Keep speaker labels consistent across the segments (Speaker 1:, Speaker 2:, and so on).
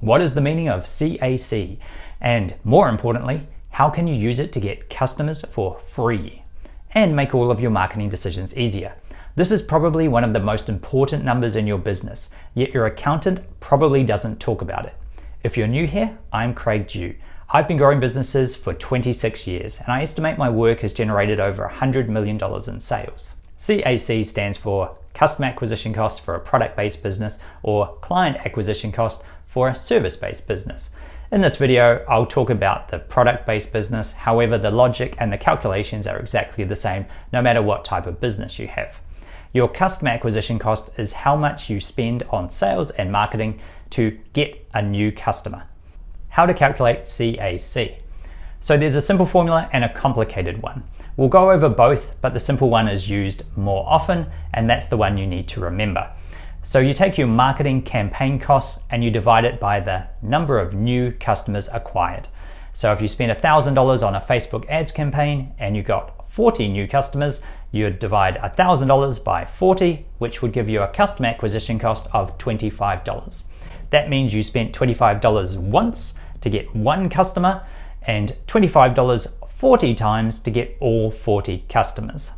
Speaker 1: What is the meaning of CAC? And more importantly, how can you use it to get customers for free and make all of your marketing decisions easier? This is probably one of the most important numbers in your business, yet your accountant probably doesn't talk about it. If you're new here, I'm Craig Dewe. I've been growing businesses for 26 years, and I estimate my work has generated over $100 million in sales. CAC stands for Customer Acquisition Cost for a product-based business, or Client Acquisition Cost for a service-based business. In this video, I'll talk about the product-based business. However, the logic and the calculations are exactly the same no matter what type of business you have. Your customer acquisition cost is how much you spend on sales and marketing to get a new customer. How to calculate CAC. So there's a simple formula and a complicated one. We'll go over both, but the simple one is used more often, and that's the one you need to remember. So you take your marketing campaign costs and you divide it by the number of new customers acquired. So if you spend $1,000 on a Facebook ads campaign and you got 40 new customers, you'd divide $1,000 by 40, which would give you a customer acquisition cost of $25. That means you spent $25 once to get one customer and $25 40 times to get all 40 customers.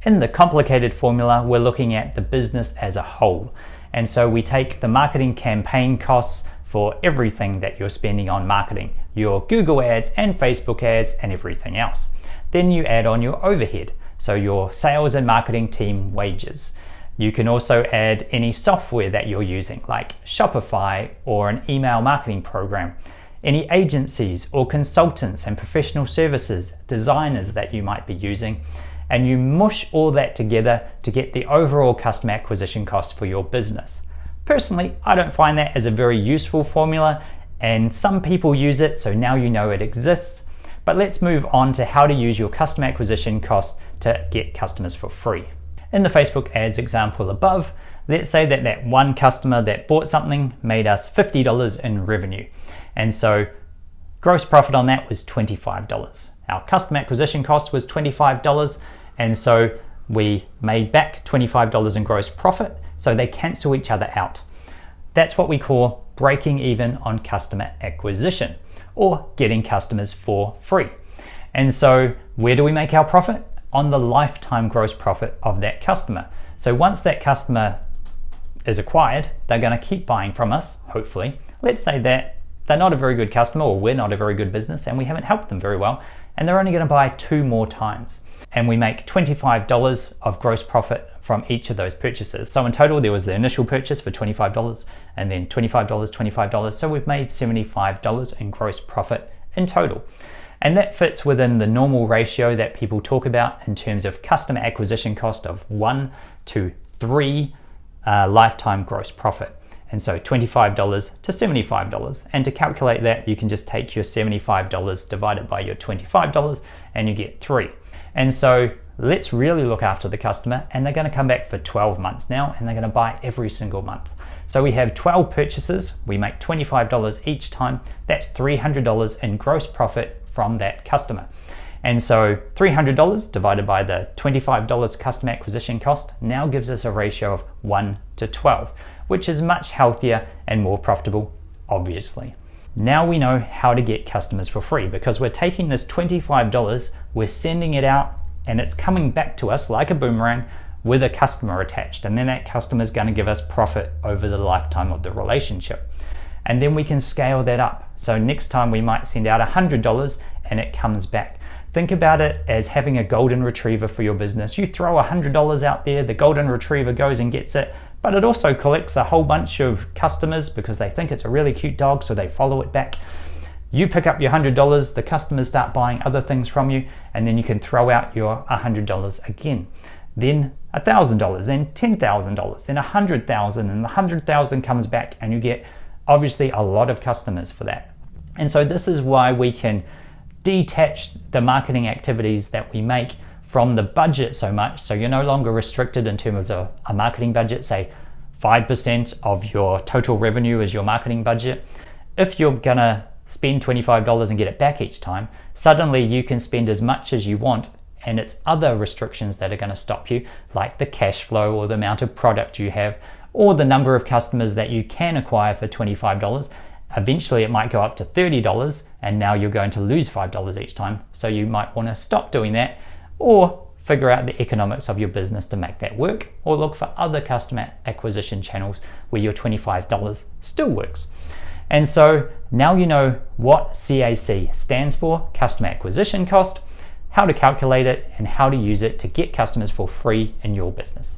Speaker 1: In the complicated formula, we're looking at the business as a whole. And so we take the marketing campaign costs for everything that you're spending on marketing, your Google ads and Facebook ads and everything else. Then you add on your overhead, so your sales and marketing team wages. You can also add any software that you're using, like Shopify or an email marketing program, any agencies or consultants and professional services, designers that you might be using, and you mush all that together to get the overall customer acquisition cost for your business. Personally, I don't find that as a very useful formula, and some people use it, so now you know it exists. But let's move on to how to use your customer acquisition cost to get customers for free. In the Facebook ads example above, let's say that one customer that bought something made us $50 in revenue. And so gross profit on that was $25. Our customer acquisition cost was $25, and so we made back $25 in gross profit, so they cancel each other out. That's what we call breaking even on customer acquisition, or getting customers for free. And so where do we make our profit? On the lifetime gross profit of that customer. So once that customer is acquired, they're going to keep buying from us, hopefully. Let's say that they're not a very good customer, or we're not a very good business and we haven't helped them very well, and they're only going to buy 2 more times. And we make $25 of gross profit from each of those purchases. So in total, there was the initial purchase for $25 and then $25, $25. So we've made $75 in gross profit in total. And that fits within the normal ratio that people talk about in terms of customer acquisition cost of 1 to 3 lifetime gross profit. And so $25 to $75. And to calculate that, you can just take your $75 divided by your $25 and you get 3. And so let's really look after the customer, and they're going to come back for 12 months now, and they're going to buy every single month. So we have 12 purchases, we make $25 each time. That's $300 in gross profit from that customer. And so $300 divided by the $25 customer acquisition cost now gives us a ratio of 1 to 12, which is much healthier and more profitable, obviously. Now we know how to get customers for free, because we're taking this $25, we're sending it out, and it's coming back to us like a boomerang with a customer attached. And then that customer is going to give us profit over the lifetime of the relationship. And then we can scale that up. So next time we might send out $100 and it comes back. Think about it as having a golden retriever for your business. You throw $100 out there, the golden retriever goes and gets it, but it also collects a whole bunch of customers because they think it's a really cute dog, so they follow it back. You pick up your $100, the customers start buying other things from you, and then you can throw out your $100 again. Then $1,000, then $10,000, then $100,000, and the $100,000 comes back, and you get obviously a lot of customers for that. And so this is why we can detach the marketing activities that we make from the budget so much, so you're no longer restricted in terms of a marketing budget. Say 5% of your total revenue is your marketing budget. If you're gonna spend $25 and get it back each time, suddenly you can spend as much as you want, and it's other restrictions that are going to stop you, like the cash flow or the amount of product you have or the number of customers that you can acquire for $25 Eventually it might go up to $30 and now you're going to lose $5 each time. So you might want to stop doing that, or figure out the economics of your business to make that work, or look for other customer acquisition channels where your $25 still works. And so now you know what CAC stands for, customer acquisition cost, how to calculate it, and how to use it to get customers for free in your business.